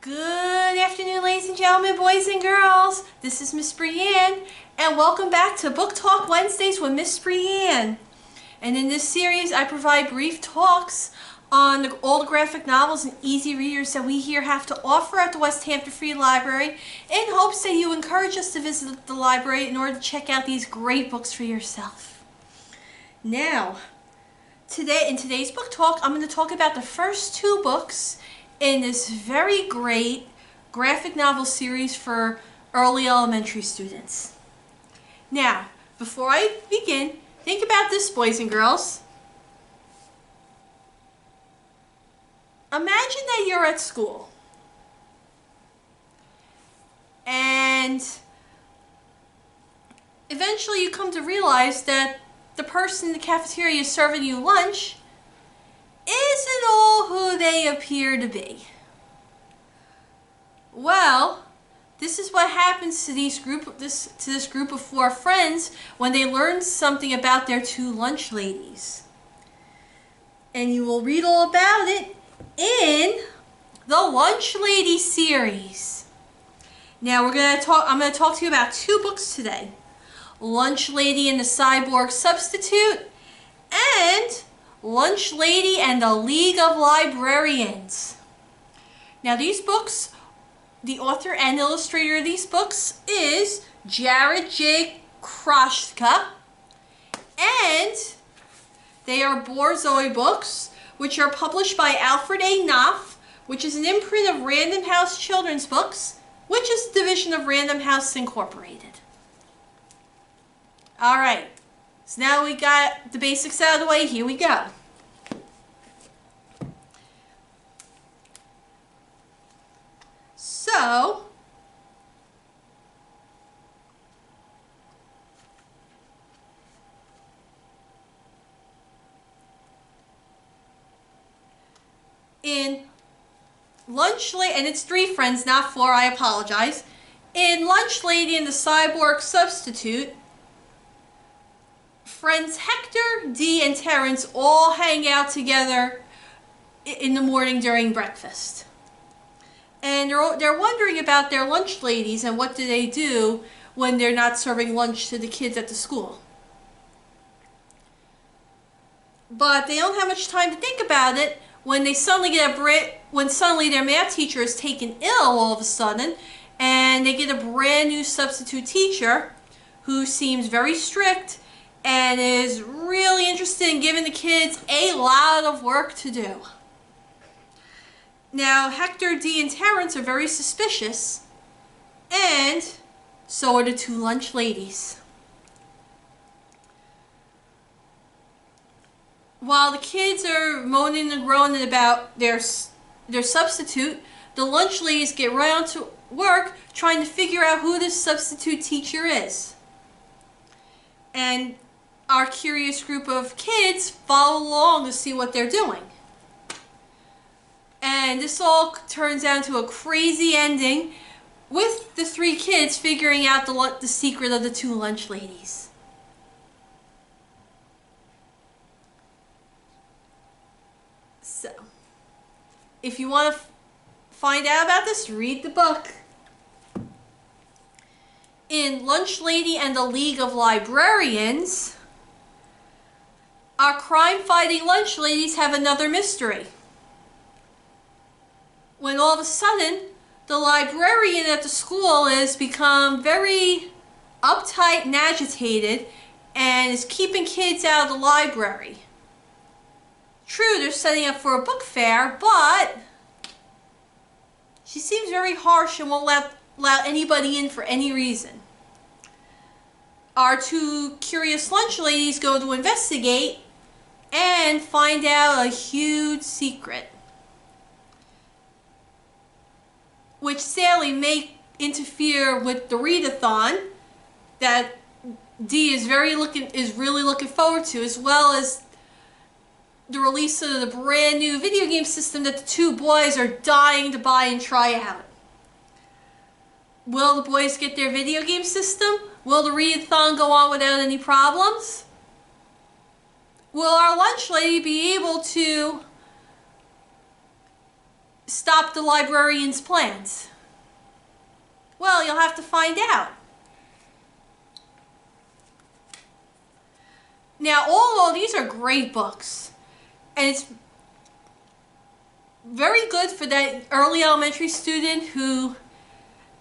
Good afternoon, ladies and gentlemen, boys and girls. This is Miss Brianne, and welcome back to Book Talk Wednesdays with Miss Brianne. And in this series, I provide brief talks on all the graphic novels and easy readers that we here have to offer at the West Hampton Free Library, in hopes that you encourage us to visit the library in order to check out these great books for yourself. Now, in today's book talk, I'm going to talk about the first two books in this very great graphic novel series for early elementary students. Now, before I begin, think about this, boys and girls. Imagine that you're at school and eventually you come to realize that the person in the cafeteria serving you lunch isn't all who they appear to be. Well, this is what happens to this group of four friends when they learn something about their two lunch ladies. And you will read all about it in the Lunch Lady series. Now I'm going to talk to you about two books today. Lunch Lady and the Cyborg Substitute, and Lunch Lady and the League of Librarians. Now these books, the author and illustrator of these books is Jarret J. Krosoczka, and they are Borzoi Books, which are published by Alfred A. Knopf, which is an imprint of Random House Children's Books, which is a division of Random House Incorporated. Alright, so now we got the basics out of the way, here we go. So, in Lunch Lady, and it's three friends, not four, I apologize. In Lunch Lady and the Cyborg Substitute, friends Hector, D, and Terrance all hang out together in the morning during breakfast. And they're wondering about their lunch ladies and what do they do when they're not serving lunch to the kids at the school. But they don't have much time to think about it when they suddenly suddenly their math teacher is taken ill all of a sudden, and they get a brand new substitute teacher who seems very strict and is really interested in giving the kids a lot of work to do. Now, Hector, D, and Terrance are very suspicious, and so are the two lunch ladies. While the kids are moaning and groaning about their substitute, the lunch ladies get right on to work trying to figure out who this substitute teacher is. And our curious group of kids follow along to see what they're doing. And this all turns out to a crazy ending with the three kids figuring out the secret of the two lunch ladies. So, if you want to find out about this, read the book. In Lunch Lady and the League of Librarians, our crime-fighting lunch ladies have another mystery. When all of a sudden, the librarian at the school has become very uptight and agitated and is keeping kids out of the library. True, they're setting up for a book fair, but she seems very harsh and won't allow anybody in for any reason. Our two curious lunch ladies go to investigate and find out a huge secret, which sadly may interfere with the readathon that D is really looking forward to, as well as the release of the brand new video game system that the two boys are dying to buy and try out. Will the boys get their video game system? Will the readathon go on without any problems? Will our lunch lady be able to stop the librarians' plans? Well, you'll have to find out. Now, all these are great books, and it's very good for that early elementary student who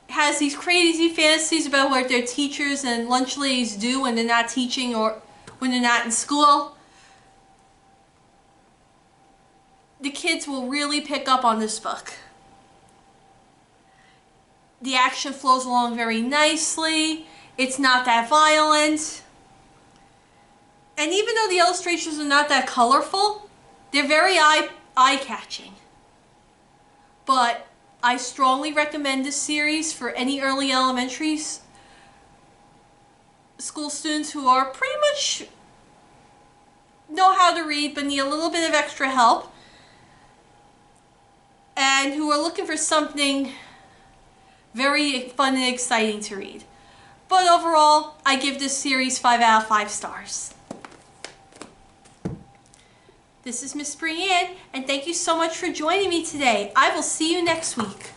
has these crazy fantasies about what their teachers and lunch ladies do when they're not teaching or when they're not in school. The kids will really pick up on this book. The action flows along very nicely. It's not that violent. And even though the illustrations are not that colorful, they're very eye-catching. But I strongly recommend this series for any early elementary school students who are pretty much know how to read but need a little bit of extra help, and who are looking for something very fun and exciting to read. But overall, I give this series 5 out of 5 stars. This is Miss Brianne, and thank you so much for joining me today. I will see you next week.